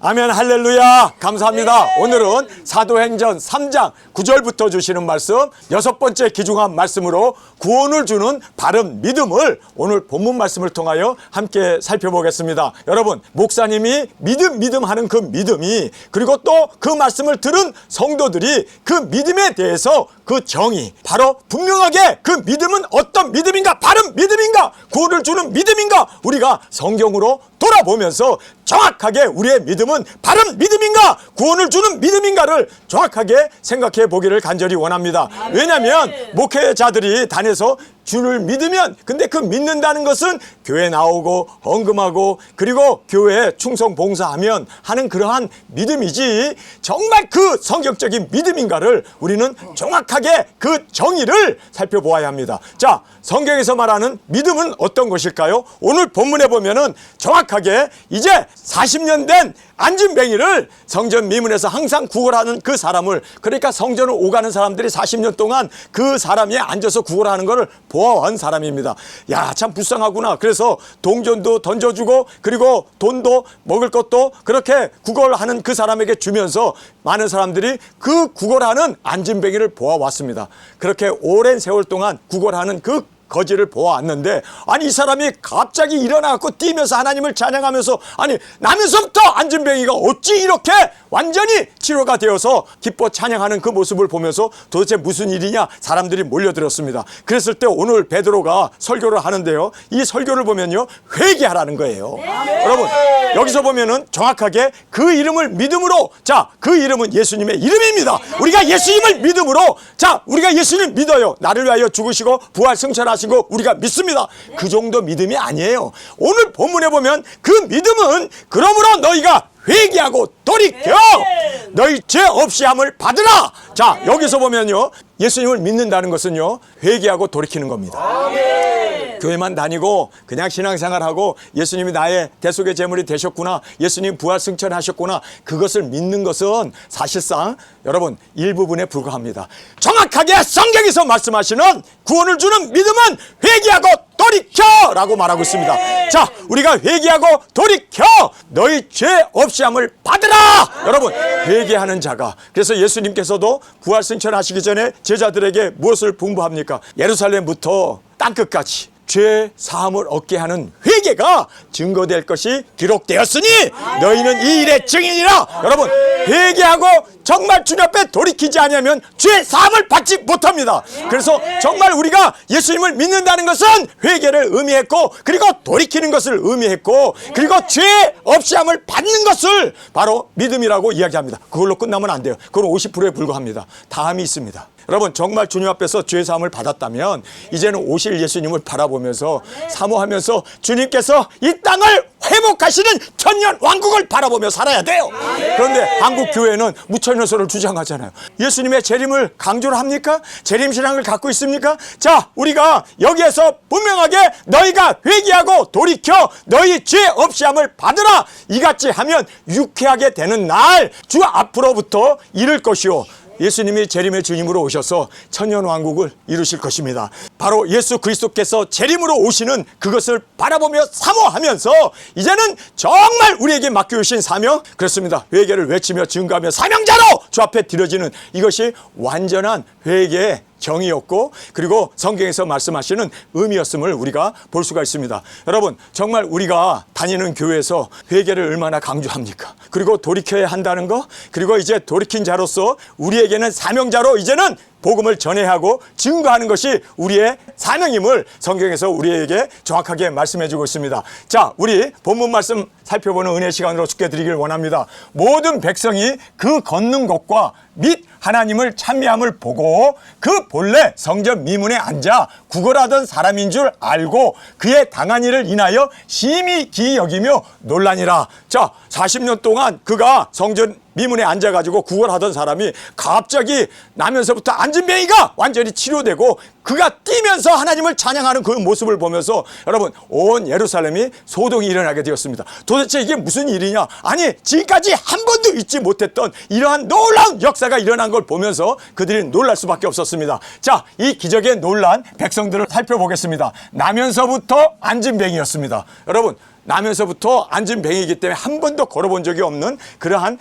아멘. 할렐루야. 감사합니다. 오늘은 사도행전 3장 9절부터 주시는 말씀, 6번째 귀중한 말씀으로 구원을 주는 바른 믿음을 오늘 본문 말씀을 통하여 함께 살펴보겠습니다. 여러분, 목사님이 믿음 하는 그 믿음이, 그리고 또 그 말씀을 들은 성도들이 그 믿음에 대해서 그 정의, 바로 분명하게 그 믿음은 어떤 믿음인가, 바른 믿음인가, 구원을 주는 믿음인가, 우리가 성경으로 돌아보면서 정확하게 우리의 믿음은 바른 믿음인가, 구원을 주는 믿음인가를 정확하게 생각해 보기를 간절히 원합니다. 왜냐하면 목회자들이 단에서 주를 믿으면, 근데 그 믿는다는 것은 교회 나오고 헌금하고 그리고 교회에 충성 봉사하면 하는 그러한 믿음이지, 정말 그 성경적인 믿음인가를 우리는 정확하게 그 정의를 살펴보아야 합니다. 자, 성경에서 말하는 믿음은 어떤 것일까요? 오늘 본문에 보면은 정확하게 이제 40년 된 안진뱅이를 성전 미문에서 항상 구걸하는 그 사람을, 그러니까 성전을 오가는 사람들이 40년 동안 그 사람이 앉아서 구걸하는 것을 보아온 사람입니다. 야, 참 불쌍하구나. 그래서 동전도 던져주고 그리고 돈도 먹을 것도 그렇게 구걸하는 그 사람에게 주면서 많은 사람들이 그 구걸하는 안진뱅이를 보아왔습니다. 그렇게 오랜 세월 동안 구걸하는 그 거지를 보아왔는데, 아니 이 사람이 갑자기 일어나갖고 뛰면서 하나님을 찬양하면서, 아니 나면서부터 안진뱅이가 어찌 이렇게 완전히 치료가 되어서 기뻐 찬양하는 그 모습을 보면서 도대체 무슨 일이냐, 사람들이 몰려들었습니다. 그랬을 때 오늘 베드로가 설교를 하는데요, 이 설교를 보면요, 회개하라는 거예요. 여러분, 여기서 보면은 정확하게 그 이름을 믿음으로, 자, 그 이름은 예수님의 이름입니다. 우리가 예수님을 믿음으로, 자, 우리가 예수님 믿어요. 나를 위하여 죽으시고 부활 승천하시고 우리가 믿습니다. 그 정도 믿음이 아니에요. 오늘 본문에 보면 그 믿음은, 그러므로 너희가 회개하고 돌이켜 너희 죄 없이 함을 받으라. 자, 여기서 보면요, 예수님을 믿는다는 것은요, 회개하고 돌이키는 겁니다. 교회만 다니고 그냥 신앙생활하고 예수님이 나의 대속의 제물이 되셨구나, 예수님 부활 승천하셨구나, 그것을 믿는 것은 사실상 여러분 일부분에 불과합니다. 정확하게 성경에서 말씀하시는 구원을 주는 믿음은 회개하고 돌이켜 라고 말하고 있습니다. 자, 우리가 회개하고 돌이켜 너희 죄 없이 함을 받으라. 여러분, 회개하는 자가, 그래서 예수님께서도 부활 승천하시기 전에 제자들에게 무엇을 분부합니까? 예루살렘부터 땅끝까지 죄 사함을 얻게 하는 회개가 증거될 것이 기록되었으니 너희는 이 일의 증인이라. 여러분, 회개하고 정말 주님 앞에 돌이키지 않으면 죄 사함을 받지 못합니다. 그래서 정말 우리가 예수님을 믿는다는 것은 회개를 의미했고, 그리고 돌이키는 것을 의미했고, 그리고 죄 없이 함을 받는 것을 바로 믿음이라고 이야기합니다. 그걸로 끝나면 안 돼요. 그건 50%에 불과합니다. 다음이 있습니다. 여러분, 정말 주님 앞에서 죄 사함을 받았다면 이제는 오실 예수님을 바라보면서 사모하면서 주님께서 이 땅을 회복하시는 천년 왕국을 바라보며 살아야 돼요. 그런데 한국 교회는 무천년설을 주장하잖아요. 예수님의 재림을 강조를 합니까? 재림신앙을 갖고 있습니까? 자, 우리가 여기에서 분명하게 너희가 회개하고 돌이켜 너희 죄 없이 함을 받으라, 이같이 하면 유쾌하게 되는 날 주 앞으로부터 이를 것이요, 예수님이 재림의 주님으로 오셔서 천년왕국을 이루실 것입니다. 바로 예수 그리스도께서 재림으로 오시는 그것을 바라보며 사모하면서 이제는 정말 우리에게 맡겨주신 사명, 그렇습니다. 회개를 외치며 증거하며 사명자로 주 앞에 드려지는 이것이 완전한 회개의 정의였고, 그리고 성경에서 말씀하시는 의미였음을 우리가 볼 수가 있습니다. 여러분, 정말 우리가 다니는 교회에서 회개를 얼마나 강조합니까? 그리고 돌이켜야 한다는 거, 그리고 이제 돌이킨 자로서 우리에게는 사명자로 이제는 복음을 전해야 하고 증거하는 것이 우리의 사명임을 성경에서 우리에게 정확하게 말씀해 주고 있습니다. 자, 우리 본문 말씀 살펴보는 은혜 시간으로 주께 드리길 원합니다. 모든 백성이 그 걷는 것과 및 하나님을 찬미함을 보고 그 본래 성전 미문에 앉아 구걸하던 사람인 줄 알고 그의 당한 일을 인하여 심히 기이 여기며 놀라니라. 자, 40년 동안 그가 성전 미문에 앉아가지고 구걸하던 사람이 갑자기 나면서부터 안진뱅이가 완전히 치료되고 그가 뛰면서 하나님을 찬양하는 그 모습을 보면서 여러분, 온 예루살렘이 소동이 일어나게 되었습니다. 도대체 이게 무슨 일이냐? 아니, 지금까지 한 번도 잊지 못했던 이러한 놀라운 역사가 일어난 걸 보면서 그들이 놀랄 수밖에 없었습니다. 자, 이 기적에 놀란 백성들을 살펴보겠습니다. 나면서부터 안진뱅이였습니다. 여러분, 나면서부터 안진뱅이이기 때문에 한 번도 걸어본 적이 없는 그러한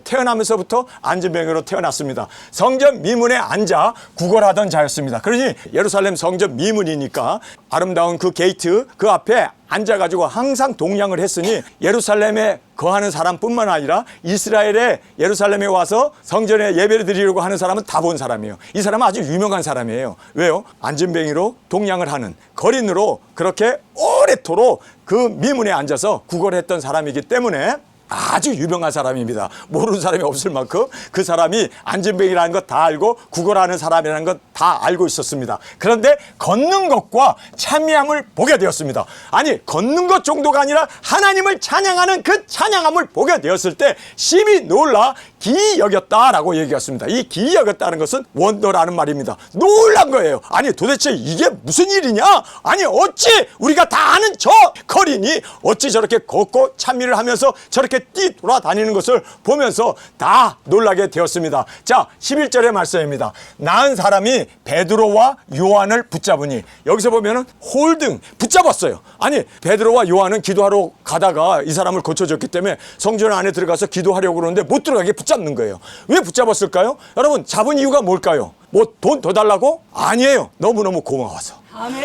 태어나면서부터 안진뱅이로 태어났습니다. 성전 미문에 앉아 구걸하던 자였습니다. 그러니 예루살렘 성전 미문이니까 아름다운 그 게이트 그 앞에 앉아가지고 항상 동냥을 했으니 예루살렘에 거하는 사람뿐만 아니라 이스라엘의 예루살렘에 와서 성전에 예배를 드리려고 하는 사람은 다 본 사람이에요. 이 사람은 아주 유명한 사람이에요. 왜요? 안진뱅이로 동냥을 하는 거린으로 그렇게 오래도록 그 미문에 앉아서 구걸했던 사람이기 때문에 아주 유명한 사람입니다. 모르는 사람이 없을 만큼 그 사람이 안진뱅이라는 것 다 알고 구걸하는 사람이라는 것 다 알고 있었습니다. 그런데 걷는 것과 찬미함을 보게 되었습니다. 아니 걷는 것 정도가 아니라 하나님을 찬양하는 그 찬양함을 보게 되었을 때 심히 놀라 기이 여겼다라고 얘기했습니다. 이 기이 여겼다는 것은 원더라는 말입니다. 놀란 거예요. 아니 도대체 이게 무슨 일이냐? 아니 어찌 우리가 다 아는 저 거린이 어찌 저렇게 걷고 찬미를 하면서 저렇게 뛰돌아다니는 것을 보면서 다 놀라게 되었습니다. 자 11절의 말씀입니다. 나은 사람이 베드로와 요한을 붙잡으니 여기서 보면은 홀등 붙잡았어요. 아니 베드로와 요한은 기도하러 가다가 이 사람을 고쳐줬기 때문에 성전 안에 들어가서 기도하려고 그러는데 못 들어가게 붙잡는 거예요. 왜 붙잡았을까요? 여러분 잡은 이유가 뭘까요? 뭐 돈 더 달라고? 아니에요. 너무너무 고마워서.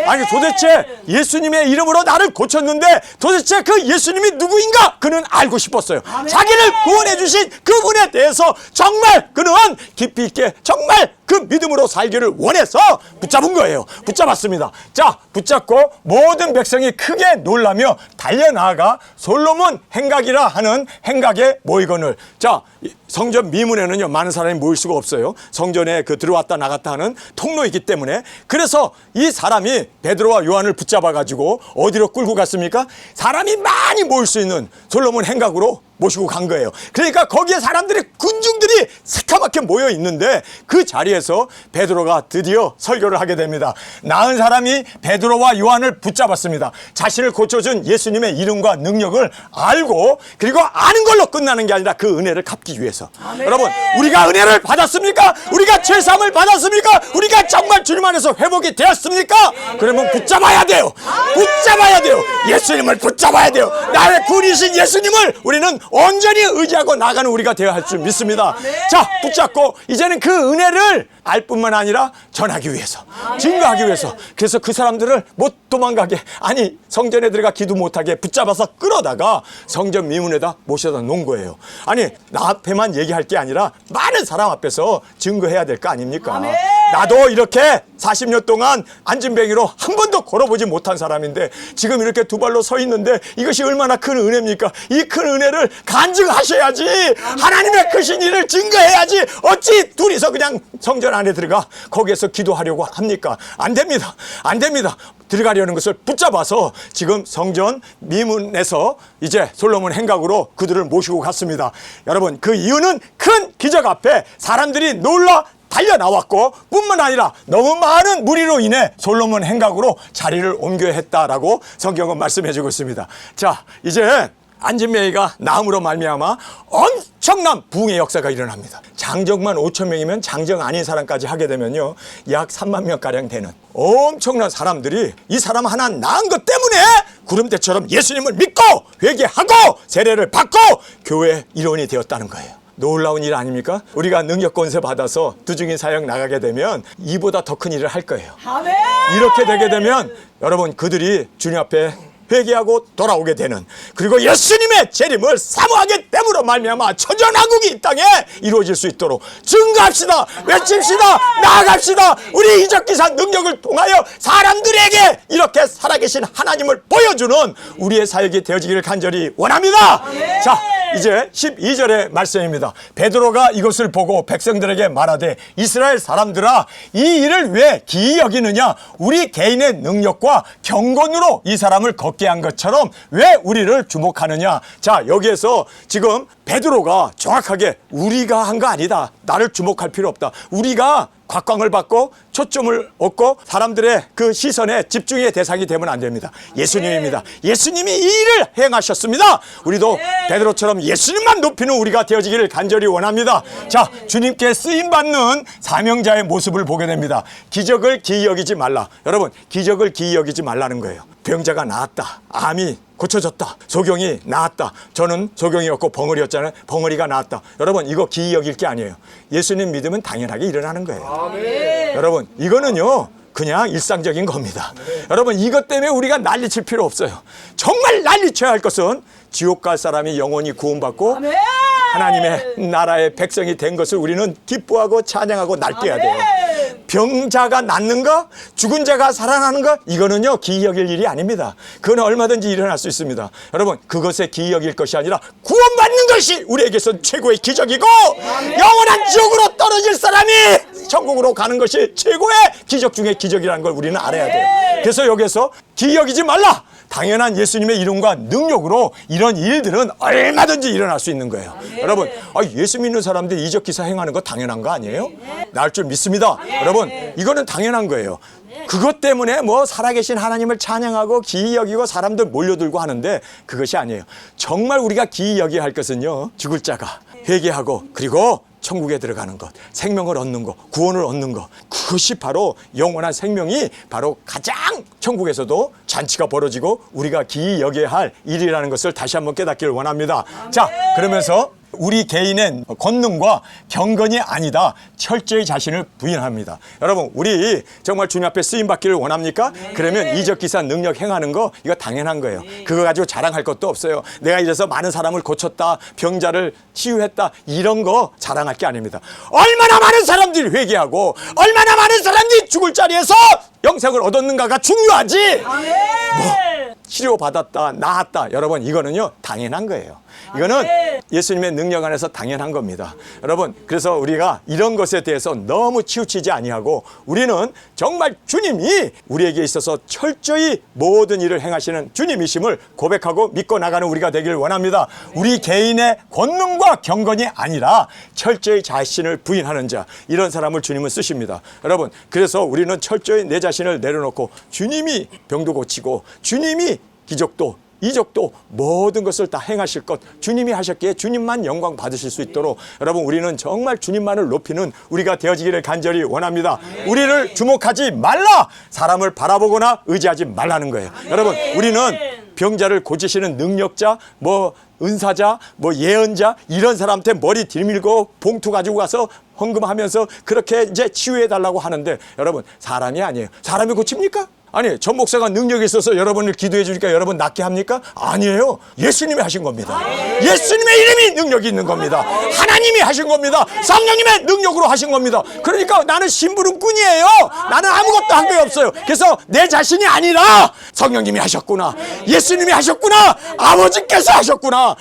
아니 도대체 예수님의 이름으로 나를 고쳤는데 도대체 그 예수님이 누구인가? 그는 알고 싶었어요. 자기를 구원해 주신 그분에 대해서 정말 그는 깊이 있게 정말 그 믿음으로 살기를 원해서 붙잡은 거예요. 붙잡았습니다. 자 붙잡고 모든 백성이 크게 놀라며 달려나가 솔로몬 행각이라 하는 행각에 모이거늘. 자 성전 미문에는요 많은 사람이 모일 수가 없어요. 성전에 그 들어왔다 나갔다 하는 통로이기 때문에. 그래서 이 사람이 베드로와 요한을 붙잡아 가지고 어디로 끌고 갔습니까? 사람이 많이 모일 수 있는 솔로몬 행각으로 모시고 간 거예요. 그러니까 거기에 사람들이 군중들이 새카맣게 모여 있는데 그 자리에서 베드로가 드디어 설교를 하게 됩니다. 나은 사람이 베드로와 요한을 붙잡았습니다. 자신을 고쳐준 예수님의 이름과 능력을 알고 그리고 아는 걸로 끝나는 게 아니라 그 은혜를 갚기 위해서. 여러분 우리가 은혜를 받았습니까? 우리가 죄사함을 받았습니까? 우리가 정말 주님 안에서 회복이 되었습니까? 그러면 붙잡아야 돼요. 붙잡아야 돼요. 예수님을 붙잡아야 돼요. 나의 구원이신 예수님을 우리는 온전히 의지하고 나가는 우리가 되어야 할 줄 믿습니다. 자 붙잡고 이제는 그 은혜를 알 뿐만 아니라 전하기 위해서 증거하기 위해서. 그래서 그 사람들을 못 도망가게 아니 성전에 들어가 기도 못하게 붙잡아서 끌어다가 성전 미문에다 모셔다 놓은 거예요. 아니 나 앞에만 얘기할 게 아니라 많은 사람 앞에서 증거해야 될 거 아닙니까? 나도 이렇게 40년 동안 안진뱅이로 한 번도 걸어보지 못한 사람인데 지금 이렇게 두 발로 서 있는데 이것이 얼마나 큰 은혜입니까? 이 큰 은혜를 간증하셔야지. 하나님의 크신 일을 증거해야지. 어찌 둘이서 그냥 성전 안에 들어가 거기에서 기도하려고 합니까? 안 됩니다. 안 됩니다. 들어가려는 것을 붙잡아서 지금 성전 미문에서 이제 솔로몬 행각으로 그들을 모시고 갔습니다. 여러분 그 이유는 큰 기적 앞에 사람들이 놀라 달려나왔고 뿐만 아니라 너무 많은 무리로 인해 솔로몬 행각으로 자리를 옮겨야 했다라고 성경은 말씀해주고 있습니다. 자 이제 안진뱅이가 나음으로 말미암아 엄청난 부흥의 역사가 일어납니다. 장정만 5천 명이면 장정 아닌 사람까지 하게 되면요 약 3만 명가량 되는 엄청난 사람들이 이 사람 하나 낳은 것 때문에 구름대처럼 예수님을 믿고 회개하고 세례를 받고 교회의 일원이 되었다는 거예요. 놀라운 일 아닙니까? 우리가 능력 권세 받아서 두중인 사역 나가게 되면 이보다 더 큰 일을 할 거예요. 아멘! 이렇게 되게 되면 여러분 그들이 주님 앞에 회개하고 돌아오게 되는 그리고 예수님의 재림을 사모하게 됨으로 말미암아 천전왕국이 이 땅에 이루어질 수 있도록 증거합시다. 외칩시다. 나아갑시다. 우리 이적기사 능력을 통하여 사람들에게 이렇게 살아계신 하나님을 보여주는 우리의 사역이 되어지기를 간절히 원합니다. 자 이제 12절의 말씀입니다. 베드로가 이것을 보고 백성들에게 말하되 이스라엘 사람들아 이 일을 왜 기이 여기느냐? 우리 개인의 능력과 경건으로 이 사람을 걷게 한 것처럼 왜 우리를 주목하느냐? 자 여기에서 지금 베드로가 정확하게 우리가 한 거 아니다. 나를 주목할 필요 없다. 우리가 곽광을 받고 초점을 얻고 사람들의 그 시선에 집중의 대상이 되면 안 됩니다. 예수님입니다. 예수님이 이 일을 행하셨습니다. 우리도 베드로처럼 예수님만 높이는 우리가 되어지기를 간절히 원합니다. 자, 주님께 쓰임받는 사명자의 모습을 보게 됩니다. 기적을 기이 여기지 말라. 여러분, 기적을 기이 여기지 말라는 거예요. 병자가 나았다. 암이 고쳐졌다. 소경이 나았다. 저는 소경이었고 벙어리였잖아요. 벙어리가 나았다. 여러분 이거 기이 여길 게 아니에요. 예수님 믿으면 당연하게 일어나는 거예요. 아멘. 여러분 이거는요 그냥 일상적인 겁니다. 여러분 이것 때문에 우리가 난리칠 필요 없어요. 정말 난리쳐야 할 것은 지옥 갈 사람이 영원히 구원받고 아멘. 하나님의 나라의 백성이 된 것을 우리는 기뻐하고 찬양하고 날뛰어야 돼요. 병자가 낫는 거, 죽은 자가 살아나는 거, 이거는요 기이 여길 일이 아닙니다. 그건 얼마든지 일어날 수 있습니다. 여러분 그것에 기이 여길 것이 아니라 구원받는 것이 우리에게선 최고의 기적이고 영원한 지옥으로 떨어질 사람이 천국으로 가는 것이 최고의 기적 중에 기적이라는 걸 우리는 알아야 돼요. 그래서 여기서 기이 여기지 말라. 당연한 예수님의 이름과 능력으로 이런 일들은 얼마든지 일어날 수 있는 거예요. 여러분 예수 믿는 사람들이 이적 기사 행하는 거 당연한 거 아니에요? 날 줄 믿습니다. 여러분 이거는 당연한 거예요. 그것 때문에 뭐 살아계신 하나님을 찬양하고 기이 여기고 사람들 몰려들고 하는데 그것이 아니에요. 정말 우리가 기이 여기야 할 것은요 죽을 자가 회개하고 그리고 천국에 들어가는 것, 생명을 얻는 것, 구원을 얻는 것, 그것이 바로 영원한 생명이 바로 가장 천국에서도 잔치가 벌어지고 우리가 기이 여겨야 할 일이라는 것을 다시 한번 깨닫기를 원합니다. 자, 그러면서 우리 개인의 권능과 경건이 아니다. 철저히 자신을 부인합니다. 여러분 우리 정말 주님 앞에 쓰임받기를 원합니까? 그러면 이적기사 능력 행하는 거 이거 당연한 거예요. 그거 가지고 자랑할 것도 없어요. 내가 이래서 많은 사람을 고쳤다, 병자를 치유했다, 이런 거 자랑할 게 아닙니다. 얼마나 많은 사람들이 회개하고 얼마나 많은 사람들이 죽을 자리에서 영생을 얻었는가가 중요하지. 뭐 치료받았다, 나았다, 여러분 이거는요 당연한 거예요. 이거는 예수님의 능력 안에서 당연한 겁니다. 여러분 그래서 우리가 이런 것에 대해서 너무 치우치지 아니하고 우리는 정말 주님이 우리에게 있어서 철저히 모든 일을 행하시는 주님이심을 고백하고 믿고 나가는 우리가 되길 원합니다. 우리 개인의 권능과 경건이 아니라 철저히 자신을 부인하는 자, 이런 사람을 주님은 쓰십니다. 여러분 그래서 우리는 철저히 내 자신을 내려놓고 주님이 병도 고치고 주님이 기적도 이적도 모든 것을 다 행하실 것 주님이 하셨기에 주님만 영광 받으실 수 있도록 여러분 우리는 정말 주님만을 높이는 우리가 되어지기를 간절히 원합니다. 우리를 주목하지 말라. 사람을 바라보거나 의지하지 말라는 거예요. 여러분 우리는 병자를 고치시는 능력자, 뭐 은사자, 뭐 예언자 이런 사람한테 머리 들밀고 봉투 가지고 가서 헌금하면서 그렇게 이제 치유해 달라고 하는데 여러분 사람이 아니에요. 사람이 고칩니까? 아니 전 목사가 능력이 있어서 여러분을 기도해 주니까 여러분 낫게 합니까? 아니에요. 예수님이 하신 겁니다. 예수님의 이름이 능력이 있는 겁니다. 하나님이 하신 겁니다. 성령님의 능력으로 하신 겁니다. 그러니까 나는 심부름꾼이에요. 나는 아무것도 한 게 없어요. 그래서 내 자신이 아니라 성령님이 하셨구나, 예수님이 하셨구나, 아버지께서 하셨구나,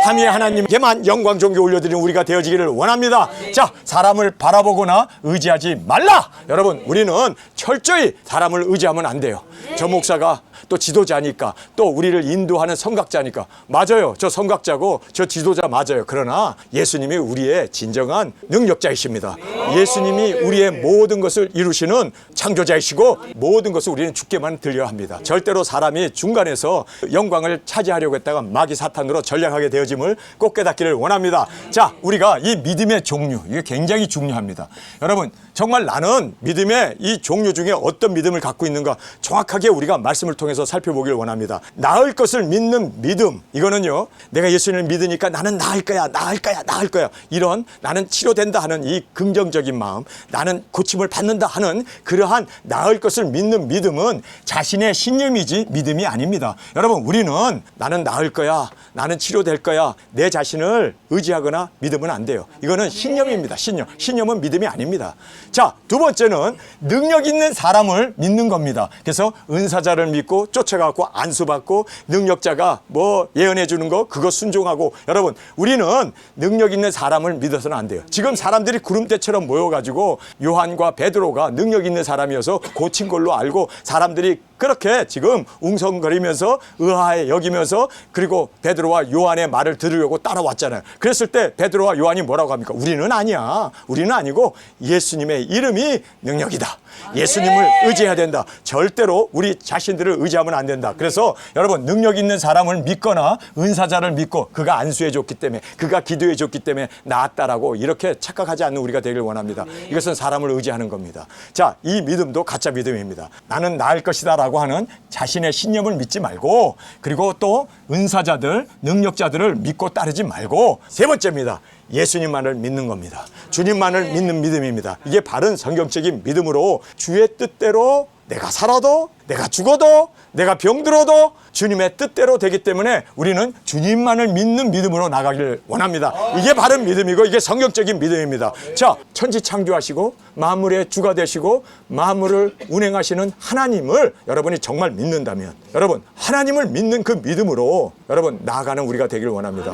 삼위의 하나님께만 영광 존귀 올려드리는 우리가 되어지기를 원합니다. 자, 사람을 바라보거나 의지하지 말라. 여러분 우리는 철저히 사람을 의지하면 안 돼요. 저 목사가 또 지도자니까, 또 우리를 인도하는 선각자니까. 맞아요. 저 선각자고 저 지도자 맞아요. 그러나 예수님이 우리의 진정한 능력자이십니다. 예수님이 우리의 모든 것을 이루시는 창조자이시고 모든 것을 우리는 주께만 들려야 합니다. 절대로 사람이 중간에서 영광을 차지하려고 했다가 마귀 사탄으로 전략하게 되어짐을 꼭 깨닫기를 원합니다. 자, 우리가 이 믿음의 종류, 이게 굉장히 중요합니다. 여러분 정말 나는 믿음의 이 종류 중에 어떤 믿음을 갖고 있는가 정확하게 우리가 말씀을 통해서 살펴보길 원합니다. 나을 것을 믿는 믿음, 이거는요 내가 예수님을 믿으니까 나는 나을 거야, 나을 거야, 나을 거야, 이런 나는 치료된다 하는 이 긍정적인 마음, 나는 고침을 받는다 하는 그러한 나을 것을 믿는 믿음은 자신의 신념이지 믿음이 아닙니다. 여러분 우리는 나는 나을 거야, 나는 치료될 거야, 내 자신을 의지하거나 믿으면 안 돼요. 이거는 신념입니다. 신념은 믿음이 아닙니다. 자, 두 번째는 능력 있는 사람을 믿는 겁니다. 그래서 은사자를 믿고 쫓아가고 안수받고 능력자가 뭐 예언해 주는 거 그거 순종하고. 여러분 우리는 능력 있는 사람을 믿어서는 안 돼요. 지금 사람들이 구름대처럼 모여가지고 요한과 베드로가 능력 있는 사람이어서 고친 걸로 알고 사람들이 그렇게 지금 웅성거리면서 의아해 여기면서 그리고 베드로와 요한의 말을 들으려고 따라왔잖아요. 그랬을 때 베드로와 요한이 뭐라고 합니까? 우리는 아니야. 우리는 아니고 예수님의 이름이 능력이다. 예수님을 의지해야 된다. 절대로 우리 자신들을 의지하면 안 된다. 그래서 여러분 능력 있는 사람을 믿거나 은사자를 믿고 그가 안수해 줬기 때문에 그가 기도해 줬기 때문에 나았다라고 이렇게 착각하지 않는 우리가 되길 원합니다. 이것은 사람을 의지하는 겁니다. 자, 이 믿음도 가짜 믿음입니다. 나는 나을 것이다 라고 하는 자신의 신념을 믿지 말고, 그리고 또 은사자들, 능력자들을 믿고 따르지 말고, 세 번째입니다. 예수님만을 믿는 겁니다. 주님만을 믿는 믿음입니다. 이게 바른 성경적인 믿음으로 주의 뜻대로 내가 살아도, 내가 죽어도, 내가 병들어도 주님의 뜻대로 되기 때문에 우리는 주님만을 믿는 믿음으로 나가길 원합니다. 이게 바른 믿음이고 이게 성경적인 믿음입니다. 자, 천지 창조하시고 만물의 주가 되시고 만물을 운행하시는 하나님을 여러분이 정말 믿는다면, 여러분 하나님을 믿는 그 믿음으로 여러분 나아가는 우리가 되길 원합니다.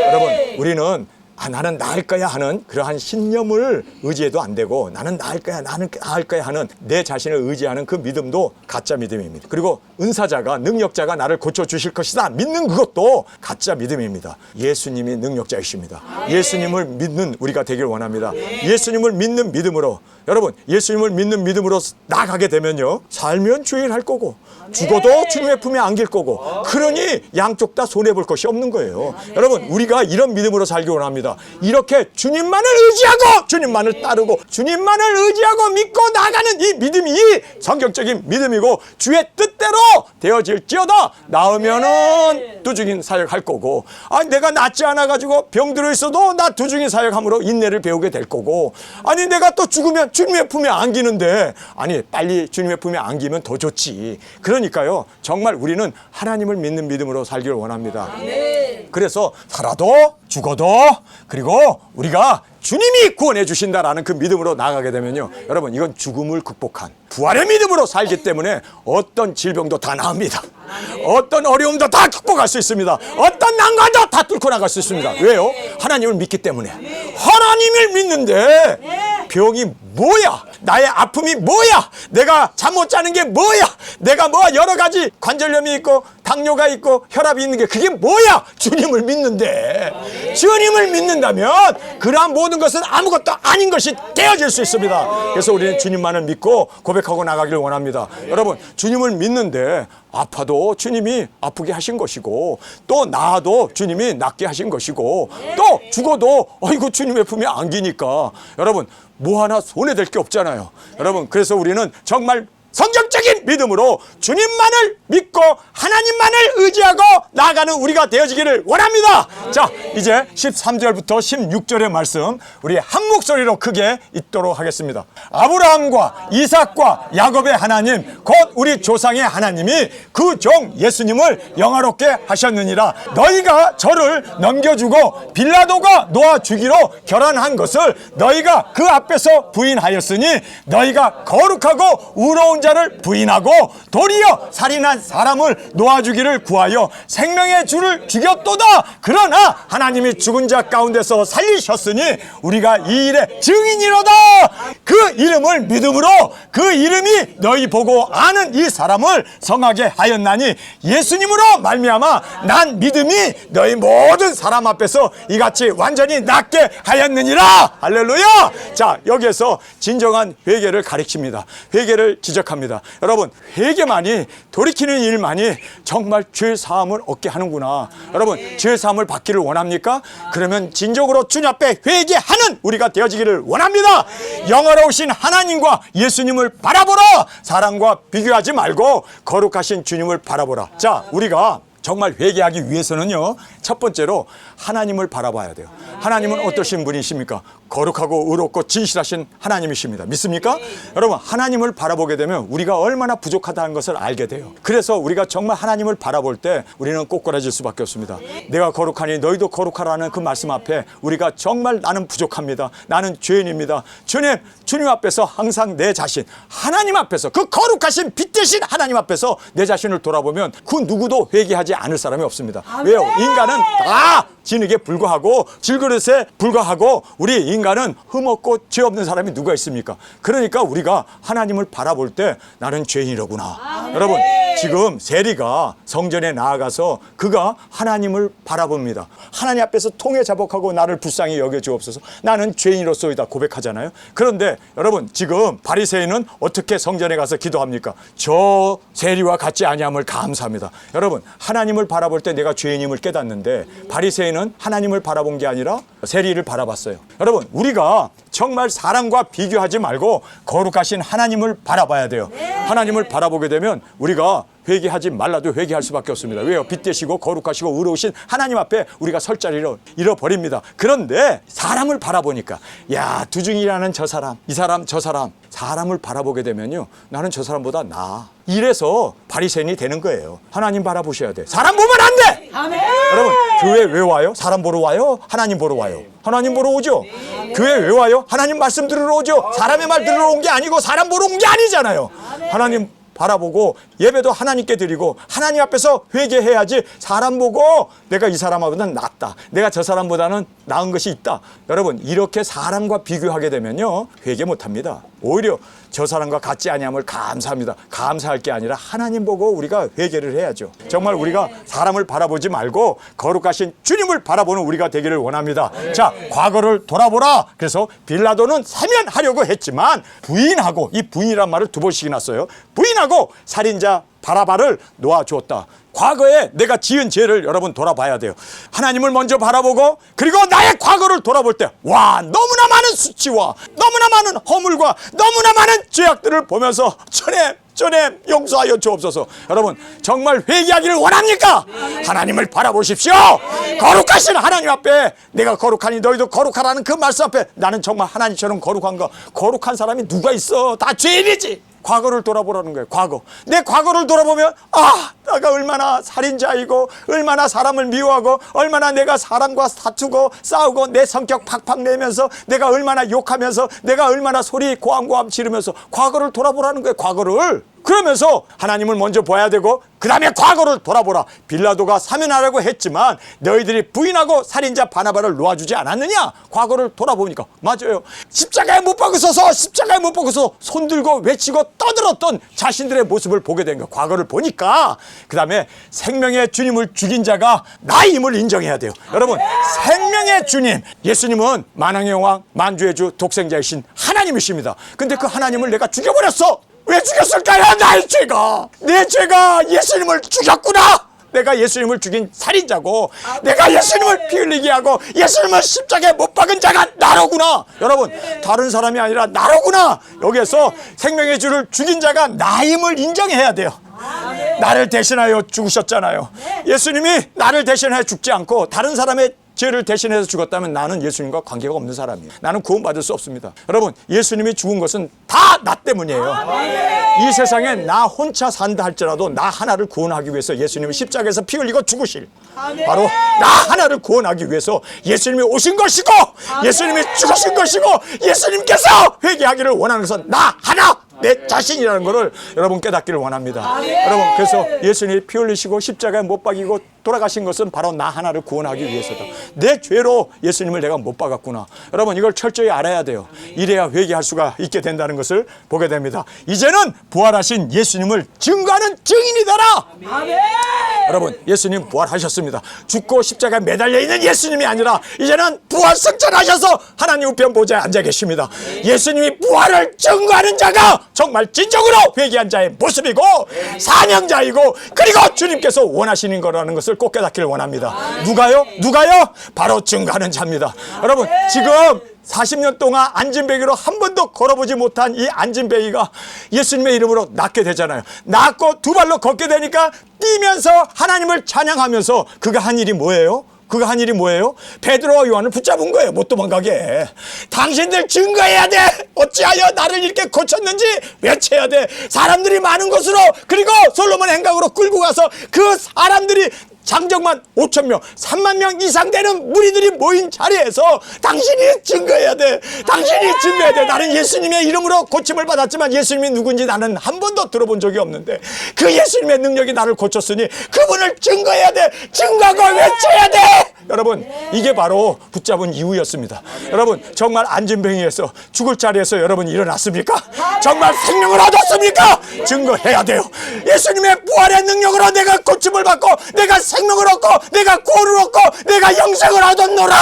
여러분 우리는 나는 나을 거야 하는 그러한 신념을 의지해도 안 되고, 나는 나을 거야, 나는 나을 거야 하는 내 자신을 의지하는 그 믿음도 가짜 믿음입니다. 그리고 은사자가, 능력자가 나를 고쳐주실 것이다 믿는 그것도 가짜 믿음입니다. 예수님이 능력자이십니다. 예수님을 믿는 우리가 되길 원합니다. 예수님을 믿는 믿음으로, 여러분 예수님을 믿는 믿음으로 나가게 되면요, 살면 주일할 거고 죽어도 주님의 품에 안길 거고, 그러니 양쪽 다 손해볼 것이 없는 거예요. 여러분 우리가 이런 믿음으로 살기 원합니다. 이렇게 주님만을 의지하고 주님만을 따르고 주님만을 의지하고 믿고 나가는 이 믿음이 성경적인 믿음이고, 주의 뜻대로 되어질지어다 나으면은 두중인 사역할 거고, 내가 낫지 않아 가지고 병들어 있어도 나 두중인 사역함으로 인내를 배우게 될 거고, 내가 또 죽으면 주님의 품에 안기는데, 빨리 주님의 품에 안기면 더 좋지. 그러니까요, 정말 우리는 하나님을 믿는 믿음으로 살기를 원합니다. 그래서 살아도 죽어도, 그리고 우리가 주님이 구원해 주신다라는 그 믿음으로 나아가게 되면요, 여러분 이건 죽음을 극복한 부활의 믿음으로 살기 때문에 어떤 질병도 다 나옵니다. 어떤 어려움도 다 극복할 수 있습니다. 어떤 난관도 다 뚫고 나갈 수 있습니다. 왜요? 하나님을 믿기 때문에. 하나님을 믿는데 병이 뭐야? 나의 아픔이 뭐야? 내가 잠 못 자는 게 뭐야? 내가 여러 가지 관절염이 있고 당뇨가 있고 혈압이 있는 게 그게 뭐야? 주님을 믿는데, 주님을 믿는다면 그러한 모든 것은 아무것도 아닌 것이 되어질 수 있습니다. 그래서 우리는 주님만을 믿고 고백하고 나가기를 원합니다. 여러분 주님을 믿는데 아파도 주님이 아프게 하신 것이고, 또 나아도 주님이 낫게 하신 것이고, 또 죽어도 주님의 품에 안기니까 여러분 뭐 하나 손해될 게 없잖아요. 여러분 그래서 우리는 정말 성경적인 믿음으로 주님만을 믿고 하나님만을 의지하고 나아가는 우리가 되어지기를 원합니다. 자, 이제 13절부터 16절의 말씀 우리 한 목소리로 크게 읽도록 하겠습니다. 아브라함과 이삭과 야곱의 하나님 곧 우리 조상의 하나님이 그 종 예수님을 영화롭게 하셨느니라. 너희가 저를 넘겨주고 빌라도가 놓아 주기로 결혼한 것을 너희가 그 앞에서 부인하였으니, 너희가 거룩하고 의로운 자를 부인하고 도리어 살인한 사람을 놓아주기를 구하여 생명의 주를 죽였도다. 그러나 하나님이 죽은 자 가운데서 살리셨으니 우리가 이 일의 증인이로다. 그 이름을 믿음으로, 그 이름이 너희 보고 아는 이 사람을 성하게 하였나니 예수님으로 말미암아 난 믿음이 너희 모든 사람 앞에서 이같이 완전히 낫게 하였느니라. 할렐루야. 자, 여기에서 진정한 회개를 가르칩니다. 회개를 지적합니다. 여러분 회개만이, 돌이키는 일만이 정말 죄 사함을 얻게 하는구나. 여러분 죄 사함을 받기를 원합니까? 그러면 진정으로 주님 앞에 회개하는 우리가 되어지기를 원합니다. 영화로우신 하나님과 예수님을 바라보라. 사람과 비교하지 말고 거룩하신 주님을 바라보라. 자, 우리가 정말 회개하기 위해서는요, 첫 번째로 하나님을 바라봐야 돼요. 하나님은 어떠신 분이십니까? 거룩하고 의롭고 진실하신 하나님이십니다. 믿습니까? 여러분 하나님을 바라보게 되면 우리가 얼마나 부족하다는 것을 알게 돼요. 그래서 우리가 정말 하나님을 바라볼 때 우리는 꼬꾸라질 수밖에 없습니다. 내가 거룩하니 너희도 거룩하라는 그 말씀 앞에 우리가 정말 나는 부족합니다. 나는 죄인입니다. 주님 앞에서 항상 내 자신, 하나님 앞에서, 그 거룩하신 빛 대신 하나님 앞에서 내 자신을 돌아보면 그 누구도 회개하지 않을 사람이 없습니다. 왜요? 인간은 다 진흙에 불과하고 질그릇에 불과하고, 우리 인간은 흠없고 죄 없는 사람이 누가 있습니까? 그러니까 우리가 하나님을 바라볼 때 나는 죄인이로구나. 여러분 지금 세리가 성전에 나아가서 그가 하나님을 바라봅니다. 하나님 앞에서 통회 자복하고 나를 불쌍히 여겨주옵소서, 나는 죄인으로서이다 고백하잖아요. 그런데 여러분 지금 바리새인은 어떻게 성전에 가서 기도합니까? 저 세리와 같지 아니함을 감사합니다. 여러분 하나님을 바라볼 때 내가 죄인임을 깨닫는데, 바리새인은 하나님을 바라본 게 아니라 세리를 바라봤어요. 여러분 우리가 정말 사람과 비교하지 말고 거룩하신 하나님을 바라봐야 돼요. 하나님을 바라보게 되면 우리가 회개하지 말라도 회개할 수밖에 없습니다. 왜요? 빛되시고 거룩하시고 의로우신 하나님 앞에 우리가 설 자리를 잃어버립니다. 그런데 사람을 바라보니까 야, 두중이라는 저 사람, 이 사람, 저 사람을 바라보게 되면요, 나는 저 사람보다 나아. 이래서 바리새인이 되는 거예요. 하나님 바라보셔야 돼. 사람 보면 안 돼. 아멘. 여러분, 교회 왜 와요? 사람 보러 와요? 하나님 보러 와요? 하나님 보러 오죠. 교회 왜 와요? 하나님 말씀 들으러 오죠. 사람의 말 들으러 온 게 아니고 사람 보러 온 게 아니잖아요. 하나님 바라보고 예배도 하나님께 드리고 하나님 앞에서 회개해야지, 사람 보고 내가 이 사람보다는 낫다, 내가 저 사람보다는 나은 것이 있다. 여러분, 이렇게 사람과 비교하게 되면요, 회개 못합니다. 오히려 저 사람과 같지 아니함을 감사합니다. 감사할 게 아니라 하나님 보고 우리가 회개를 해야죠. 정말 우리가 사람을 바라보지 말고 거룩하신 주님을 바라보는 우리가 되기를 원합니다. 자, 과거를 돌아보라. 그래서 빌라도는 사면하려고 했지만 부인하고, 이 부인이란 말을 두 번씩이나 써요. 부인하고 살인자 바라바를 놓아주었다. 과거에 내가 지은 죄를 여러분 돌아봐야 돼요. 하나님을 먼저 바라보고 그리고 나의 과거를 돌아볼 때, 와, 너무나 많은 수치와 너무나 많은 허물과 너무나 많은 죄악들을 보면서 전에 용서하여 주옵소서. 여러분, 정말 회개하기를 원합니까? 하나님을 바라보십시오. 거룩하신 하나님 앞에 내가 거룩하니 너희도 거룩하라는 그 말씀 앞에 나는 정말 하나님처럼 거룩한가? 거룩한 사람이 누가 있어? 다 죄인이지. 과거를 돌아보라는 거예요. 과거. 내 과거를 돌아보면, 아, 내가 얼마나 살인자이고 얼마나 사람을 미워하고 얼마나 내가 사람과 다투고 싸우고 내 성격 팍팍 내면서 내가 얼마나 욕하면서 내가 얼마나 소리 고함고함 지르면서, 과거를 돌아보라는 거예요. 과거를. 그러면서 하나님을 먼저 봐야 되고 그 다음에 과거를 돌아보라. 빌라도가 사면하라고 했지만 너희들이 부인하고 살인자 바나바를 놓아주지 않았느냐? 과거를 돌아보니까 맞아요. 십자가에 못 박으셔서 손들고 외치고 떠들었던 자신들의 모습을 보게 된 거예요. 과거를 보니까. 그 다음에 생명의 주님을 죽인 자가 나임을 인정해야 돼요. 여러분, 생명의 주님, 예수님은 만왕의 왕, 만주의 주, 독생자이신 하나님이십니다. 근데 그 하나님을 내가 죽여버렸어. 왜 죽였을까요? 나의 죄가, 내 죄가 예수님을 죽였구나. 내가 예수님을 죽인 살인자고, 내가 예수님을 피 흘리게 하고 예수님을 십자가에 못 박은 자가 나로구나. 여러분, 다른 사람이 아니라 나로구나. 여기에서 생명의 주를 죽인 자가 나임을 인정해야 돼요. 나를 대신하여 죽으셨잖아요. 예수님이 나를 대신하여 죽지 않고 다른 사람의 죄를 대신해서 죽었다면 나는 예수님과 관계가 없는 사람이에요. 나는 구원받을 수 없습니다. 여러분, 예수님이 죽은 것은 다 나 때문이에요. 이 세상에 나 혼자 산다 할지라도 나 하나를 구원하기 위해서 예수님이 십자가에서 피 흘리고 죽으실, 바로 나 하나를 구원하기 위해서 예수님이 오신 것이고 예수님이 죽으신 것이고 예수님께서 회개하기를 원하는 것은 나 하나, 내 자신이라는 것을 여러분 깨닫기를 원합니다. 여러분, 그래서 예수님이 피 흘리시고 십자가에 못 박이고 돌아가신 것은 바로 나 하나를 구원하기 위해서다. 내 죄로 예수님을 내가 못 박았구나. 여러분, 이걸 철저히 알아야 돼요. 이래야 회개할 수가 있게 된다는 것을 보게 됩니다. 이제는 부활하신 예수님을 증거하는 증인이 되라. 아멘. 여러분, 예수님 부활하셨습니다. 죽고 십자가에 매달려 있는 예수님이 아니라 이제는 부활 승천하셔서 하나님 우편 보좌에 앉아 계십니다. 예수님이 부활을 증거하는 자가 정말 진정으로 회개한 자의 모습이고 사명자이고, 그리고 주님께서 원하시는 거라는 것을 꼭 깨닫기를 원합니다. 누가요? 바로 증거하는 자입니다. 여러분, 지금 40년 동안 안진뱅이로 한 번도 걸어보지 못한 이 안진뱅이가 예수님의 이름으로 낫게 되잖아요. 낫고 두 발로 걷게 되니까 뛰면서 하나님을 찬양하면서 그가 한 일이 뭐예요? 베드로와 요한을 붙잡은 거예요. 못 도망가게. 당신들 증거해야 돼. 어찌하여 나를 이렇게 고쳤는지 외쳐야 돼. 사람들이 많은 곳으로, 그리고 솔로몬 행각으로 끌고 가서 그 사람들이 장정만 5,000명, 3만 명 이상 되는 무리들이 모인 자리에서 당신이 증거해야 돼. 당신이 증거해야 돼. 나는 예수님의 이름으로 고침을 받았지만 예수님이 누군지 나는 한 번도 들어본 적이 없는데 그 예수님의 능력이 나를 고쳤으니 그분을 증거해야 돼. 증거하고 외쳐야 돼. 여러분, 이게 바로 붙잡은 이유였습니다. 여러분, 정말 안진뱅이에서 죽을 자리에서 여러분이 일어났습니까? 정말 생명을 얻었습니까? 증거해야 돼요. 예수님의 부활의 능력으로 내가 고침을 받고 내가 생명을 얻고 내가 구원을 얻고 내가 영생을 얻었노라.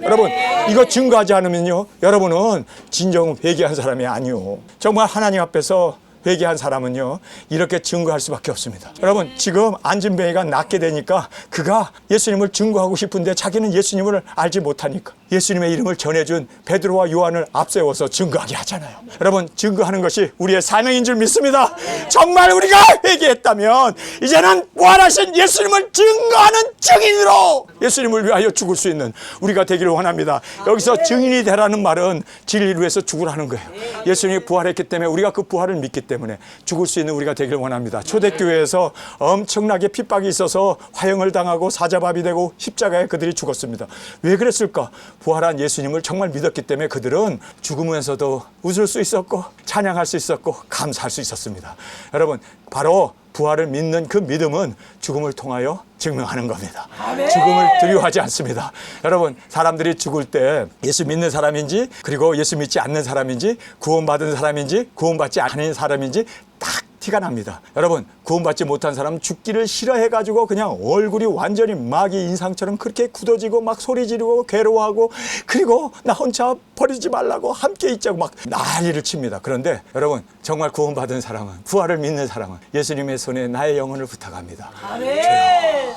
여러분, 이거 증거하지 않으면요, 여러분은 진정 회개한 사람이 아니요. 정말 하나님 앞에서 회개한 사람은요, 이렇게 증거할 수밖에 없습니다. 여러분, 지금 안진뱅이가 낫게 되니까 그가 예수님을 증거하고 싶은데 자기는 예수님을 알지 못하니까 예수님의 이름을 전해준 베드로와 요한을 앞세워서 증거하게 하잖아요. 여러분, 증거하는 것이 우리의 사명인 줄 믿습니다. 정말 우리가 회개했다면 이제는 부활하신 예수님을 증거하는 증인으로 예수님을 위하여 죽을 수 있는 우리가 되기를 원합니다. 여기서 증인이 되라는 말은 진리를 위해서 죽으라는 거예요. 예수님이 부활했기 때문에 우리가 그 부활을 믿기 때문에 죽을 수 있는 우리가 되기를 원합니다. 초대교회에서 엄청나게 핍박이 있어서 화형을 당하고 사자밥이 되고 십자가에 그들이 죽었습니다. 왜 그랬을까? 부활한 예수님을 정말 믿었기 때문에 그들은 죽으면서도 웃을 수 있었고 찬양할 수 있었고 감사할 수 있었습니다. 여러분, 바로 부활을 믿는 그 믿음은 죽음을 통하여 증명하는 겁니다. 아멘. 죽음을 두려워하지 않습니다. 여러분, 사람들이 죽을 때 예수 믿는 사람인지 그리고 예수 믿지 않는 사람인지 구원받은 사람인지 구원받지 않은 사람인지 딱 티가 납니다. 여러분, 구원받지 못한 사람은 죽기를 싫어해가지고 그냥 얼굴이 완전히 마귀 인상처럼 그렇게 굳어지고 막 소리 지르고 괴로워하고 그리고 나 혼자 버리지 말라고 함께 있자고 막 난리를 칩니다. 그런데 여러분, 정말 구원받은 사람은, 부활을 믿는 사람은 예수님의 손에 나의 영혼을 부탁합니다. 아멘.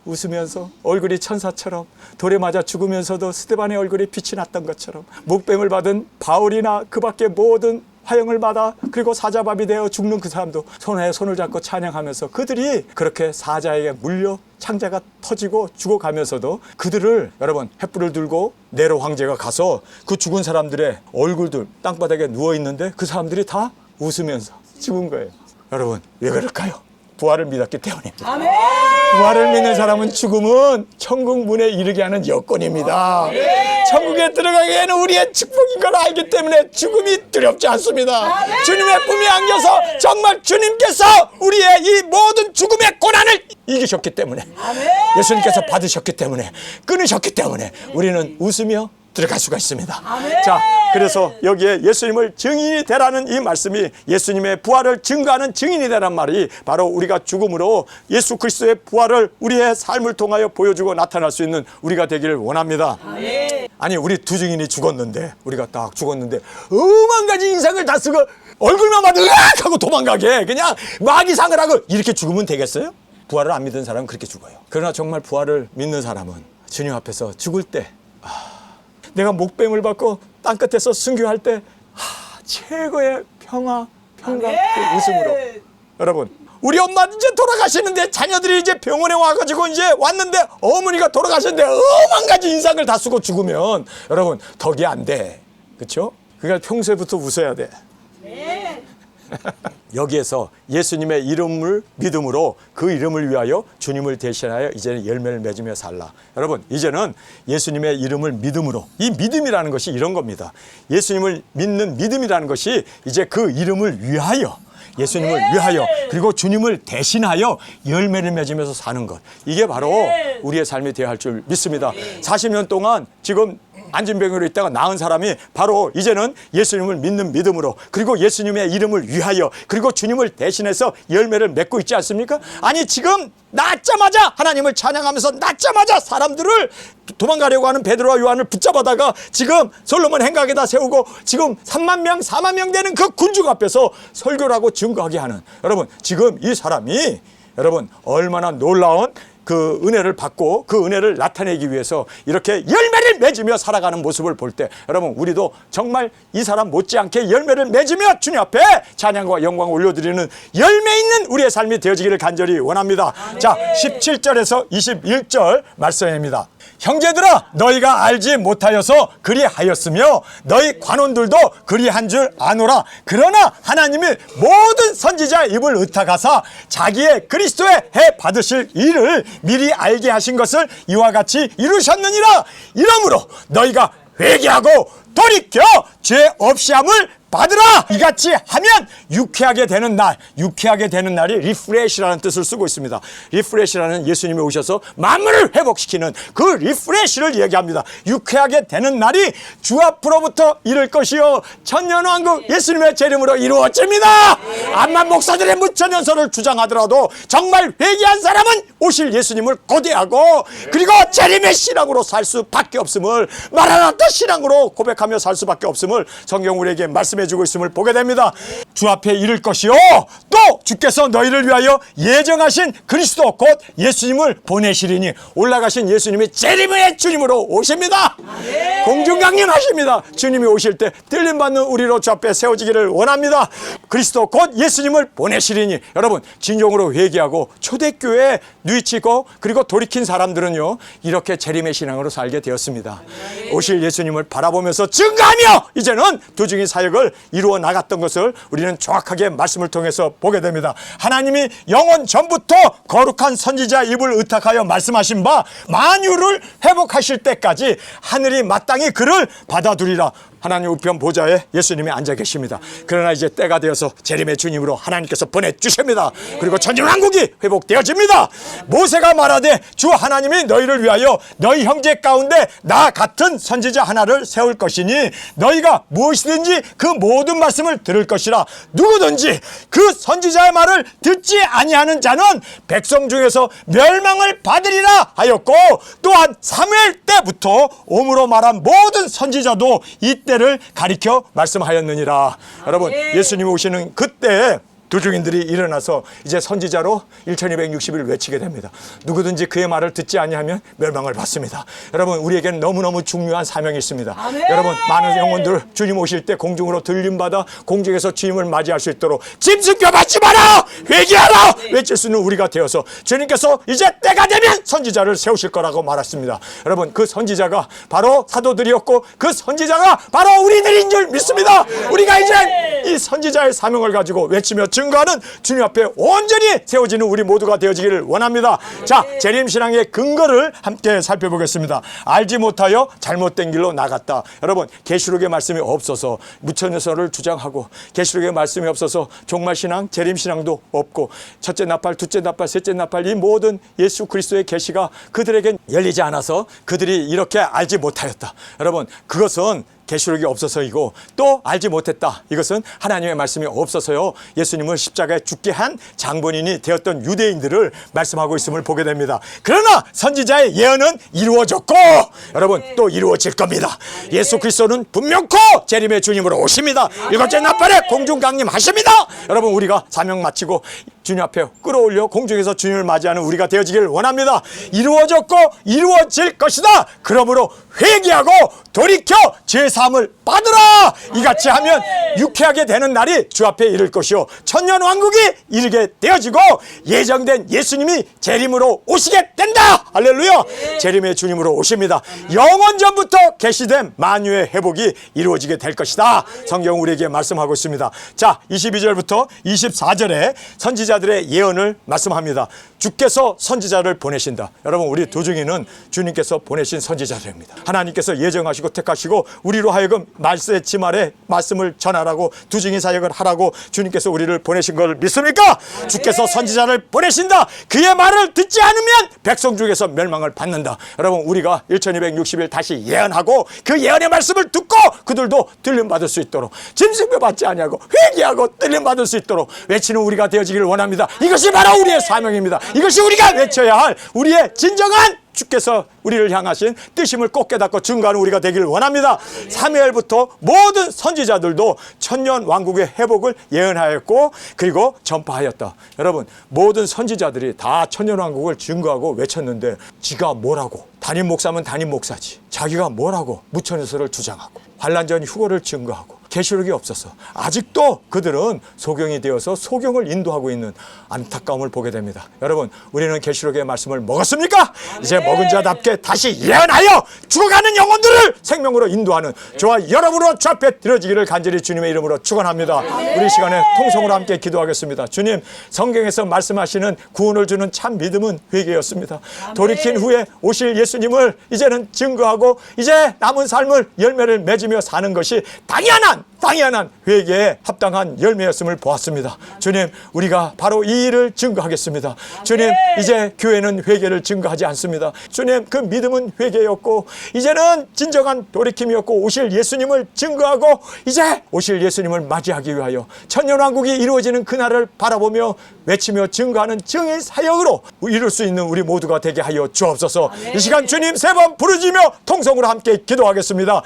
웃으면서 얼굴이 천사처럼 돌에 맞아 죽으면서도 스데반의 얼굴에 빛이 났던 것처럼 목뱀을 받은 바울이나 그 밖에 모든 화형을 받아 그리고 사자밥이 되어 죽는 그 사람도 손에 손을 잡고 찬양하면서 그들이 그렇게 사자에게 물려 창자가 터지고 죽어가면서도 그들을 여러분 횃불을 들고 네로 황제가 가서 그 죽은 사람들의 얼굴들 땅바닥에 누워있는데 그 사람들이 다 웃으면서 죽은 거예요. 여러분, 왜 그럴까요? 부활을 믿었기 때문입니다. 아멘. 부활을 믿는 사람은 죽음은 천국 문에 이르게 하는 여건입니다. 아멘. 천국에 들어가기에는 우리의 축복인 걸 알기 때문에 죽음이 두렵지 않습니다. 아멘. 주님의 품에 안겨서 정말 주님께서 우리의 이 모든 죽음의 고난을 이기셨기 때문에 아멘. 예수님께서 받으셨기 때문에 끊으셨기 때문에 우리는 웃으며 들어갈 수가 있습니다. 아멘. 자, 그래서 여기에 예수님을 증인이 되라는 이 말씀이 예수님의 부활을 증거하는 증인이 되라는 말이 바로 우리가 죽음으로 예수 그리스도의 부활을 우리의 삶을 통하여 보여주고 나타날 수 있는 우리가 되기를 원합니다. 아멘. 아니, 우리 두 증인이 죽었는데 우리가 딱 죽었는데 오만 가지 인상을 다 쓰고 얼굴만 봐도 으악 하고 도망가게 그냥 마귀상을 하고 이렇게 죽으면 되겠어요? 부활을 안 믿은 사람은 그렇게 죽어요. 그러나 정말 부활을 믿는 사람은 주님 앞에서 죽을 때 내가 목뱀을 받고 땅끝에서 순교할 때 최고의 평화, 평강, 그 웃음으로. 여러분, 우리 엄마 이제 돌아가시는데 자녀들이 이제 병원에 와가지고 이제 왔는데 어머니가 돌아가시는데 엄한 가지 인상을 다 쓰고 죽으면 여러분 덕이 안 돼. 그렇죠? 그러니까 평소에부터 웃어야 돼. 네. 여기에서 예수님의 이름을 믿음으로 그 이름을 위하여 주님을 대신하여 이제는 열매를 맺으며 살라. 여러분, 이제는 예수님의 이름을 믿음으로, 이 믿음이라는 것이 이런 겁니다. 예수님을 믿는 믿음이라는 것이 이제 그 이름을 위하여, 예수님을 위하여 그리고 주님을 대신하여 열매를 맺으면서 사는 것, 이게 바로 우리의 삶이 되어야 할 줄 믿습니다. 40년 동안 지금 안진병으로 있다가 나은 사람이 바로 이제는 예수님을 믿는 믿음으로 그리고 예수님의 이름을 위하여 그리고 주님을 대신해서 열매를 맺고 있지 않습니까? 아니, 지금 낳자마자 하나님을 찬양하면서 낳자마자 사람들을 도망가려고 하는 베드로와 요한을 붙잡아다가 지금 솔로몬 행각에다 세우고 지금 3만 명 4만 명 되는 그 군중 앞에서 설교를 하고 증거하게 하는, 여러분 지금 이 사람이 여러분 얼마나 놀라운 그 은혜를 받고 그 은혜를 나타내기 위해서 이렇게 열매를 맺으며 살아가는 모습을 볼 때 여러분 우리도 정말 이 사람 못지않게 열매를 맺으며 주님 앞에 찬양과 영광을 올려드리는 열매 있는 우리의 삶이 되어지기를 간절히 원합니다. 자, 17절에서 21절 말씀입니다. 형제들아, 너희가 알지 못하여서 그리하였으며 너희 관원들도 그리한 줄 아노라. 그러나 하나님이 모든 선지자의 입을 의탁하사 자기의 그리스도의 해 받으실 일을 미리 알게 하신 것을 이와 같이 이루셨느니라. 이러므로 너희가 회개하고 돌이켜 죄 없이함을 받으라. 이같이 하면 유쾌하게 되는 날, 유쾌하게 되는 날이 리프레시라는 뜻을 쓰고 있습니다. 리프레시라는 예수님이 오셔서 만물을 회복시키는 그 리프레시를 얘기합니다. 유쾌하게 되는 날이 주 앞으로부터 이를 것이요 천년왕국 예수님의 재림으로 이루어집니다. 암만 목사들의 무천연설을 주장하더라도 정말 회개한 사람은 오실 예수님을 고대하고 그리고 재림의 신앙으로 살 수밖에 없음을, 마라나타 신앙으로 고백하며 살 수밖에 없음을 성경 우리에게 말씀해 임해주고 있음을 보게 됩니다. 주 앞에 이를 것이요 또 주께서 너희를 위하여 예정하신 그리스도 곧 예수님을 보내시리니 올라가신 예수님이 재림의 주님으로 오십니다. 공중강림하십니다. 주님이 오실 때 들림받는 우리로 주 앞에 세워지기를 원합니다. 그리스도 곧 예수님을 보내시리니 여러분 진정으로 회개하고 초대교회에 누이치고 그리고 돌이킨 사람들은요 이렇게 재림의 신앙으로 살게 되었습니다. 오실 예수님을 바라보면서 증거하며 이제는 도중의 사역을 이루어 나갔던 것을 우리는 정확하게 말씀을 통해서 보게 됩니다. 하나님이 영원 전부터 거룩한 선지자 입을 의탁하여 말씀하신 바 만유를 회복하실 때까지 하늘이 마땅히 그를 받아두리라. 하나님 우편 보좌에 예수님이 앉아 계십니다. 그러나 이제 때가 되어서 재림의 주님으로 하나님께서 보내주십니다. 그리고 천년왕국이 회복되어집니다. 모세가 말하되 주 하나님이 너희를 위하여 너희 형제 가운데 나 같은 선지자 하나를 세울 것이니 너희가 무엇이든지 그 모든 말씀을 들을 것이라. 누구든지 그 선지자의 말을 듣지 아니하는 자는 백성 중에서 멸망을 받으리라 하였고 또한 사무엘 때부터 오므로 말한 모든 선지자도 이때를 가리켜 말씀하였느니라. 여러분 예수님이 오시는 그때 두중인들이 일어나서 이제 선지자로 1260일 외치게 됩니다. 누구든지 그의 말을 듣지 아니하면 멸망을 받습니다. 여러분 우리에게는 너무너무 중요한 사명이 있습니다. 여러분 많은 영혼들 주님 오실 때 공중으로 들림받아 공중에서 주님을 맞이할 수 있도록 짐승겨 받지 마라 회개하라 외칠 수 있는 우리가 되어서 주님께서 이제 때가 되면 선지자를 세우실 거라고 말했습니다. 여러분 그 선지자가 바로 사도들이었고 그 선지자가 바로 우리들인 줄 믿습니다. 우리가 이제 이 선지자의 사명을 가지고 외치며 증거하는 주님 앞에 온전히 세워지는 우리 모두가 되어지기를 원합니다. 자, 재림신앙의 근거를 함께 살펴보겠습니다. 알지 못하여 잘못된 길로 나갔다. 여러분 계시록의 말씀이 없어서 무천여설을 주장하고 계시록의 말씀이 없어서 종말신앙, 재림신앙도 없고 첫째 나팔, 둘째 나팔, 셋째 나팔 이 모든 예수 그리스도의 계시가 그들에게 열리지 않아서 그들이 이렇게 알지 못하였다. 여러분 그것은 계시록이 없어서이고 또 알지 못했다. 이것은 하나님의 말씀이 없어서요. 예수님을 십자가에 죽게 한 장본인이 되었던 유대인들을 말씀하고 있음을 보게 됩니다. 그러나 선지자의 예언은 이루어졌고 여러분 또 이루어질 겁니다. 예수 그리스도는 분명코 재림의 주님으로 오십니다. 일곱째 나팔에 공중강림하십니다. 여러분 우리가 사명 마치고 주님 앞에 끌어올려 공중에서 주님을 맞이하는 우리가 되어지기를 원합니다. 이루어졌고 이루어질 것이다. 그러므로 회개하고 돌이켜 죄사함을 받으라. 이같이 하면 유쾌하게 되는 날이 주 앞에 이를 것이요 천년왕국이 이르게 되어지고 예정된 예수님이 재림으로 오시게 된다. 할렐루야. 재림의 주님으로 오십니다. 영원 전부터 계시된 만유의 회복이 이루어지게 될 것이다. 성경 우리에게 말씀하고 있습니다. 자 22절부터 24절에 선지자들의 예언을 말씀합니다. 주께서 선지자를 보내신다. 여러분 우리 도중이는 주님께서 보내신 선지자들입니다. 하나님께서 예정하시고 택하시고 우리로 하여금 말세의 지말에 말씀을 전하라고 두중이 사역을 하라고 주님께서 우리를 보내신 걸 믿습니까? 주께서 선지자를 보내신다. 그의 말을 듣지 않으면 백성 중에서 멸망을 받는다. 여러분 우리가 1260일 다시 예언하고 그 예언의 말씀을 듣고 그들도 들림받을 수 있도록 짐승배 받지 아니하고 회개하고 들림받을 수 있도록 외치는 우리가 되어지기를 원합니다. 이것이 바로 우리의 사명입니다. 이것이 우리가 외쳐야 할 우리의 진정한 주께서 우리를 향하신 뜻임을 꼭 깨닫고 증거하는 우리가 되기를 원합니다. 사무엘부터 모든 선지자들도 천년 왕국의 회복을 예언하였고 그리고 전파하였다. 여러분 모든 선지자들이 다 천년 왕국을 증거하고 외쳤는데 지가 뭐라고 담임 목사면 담임 목사지 자기가 뭐라고 무천여설을 주장하고 환난 전 휴거를 증거하고 계시록이 없어서 아직도 그들은 소경이 되어서 소경을 인도하고 있는 안타까움을 보게 됩니다. 여러분 우리는 계시록의 말씀을 먹었습니까? 이제 먹은 자답게 다시 예언하여 죽어가는 영혼들을 생명으로 인도하는 저와 여러분으로 주 앞에 드려지기를 간절히 주님의 이름으로 축원합니다. 우리 시간에 통성으로 함께 기도하겠습니다. 주님 성경에서 말씀하시는 구원을 주는 참 믿음은 회개였습니다. 돌이킨 후에 오실 예수님을 이제는 증거하고 이제 남은 삶을 열매를 맺으며 사는 것이 당연한 회개에 합당한 열매였음을 보았습니다. 주님 우리가 바로 이 일을 증거하겠습니다. 주님 이제 교회는 회개를 증거하지 않습니다. 주님 그 믿음은 회개였고 이제는 진정한 돌이킴이었고 오실 예수님을 증거하고 이제 오실 예수님을 맞이하기 위하여 천년왕국이 이루어지는 그날을 바라보며 외치며 증거하는 증인 사역으로 이룰 수 있는 우리 모두가 되게 하여 주옵소서. 이 시간 주님 세 번 부르짖으며 통성으로 함께 기도하겠습니다.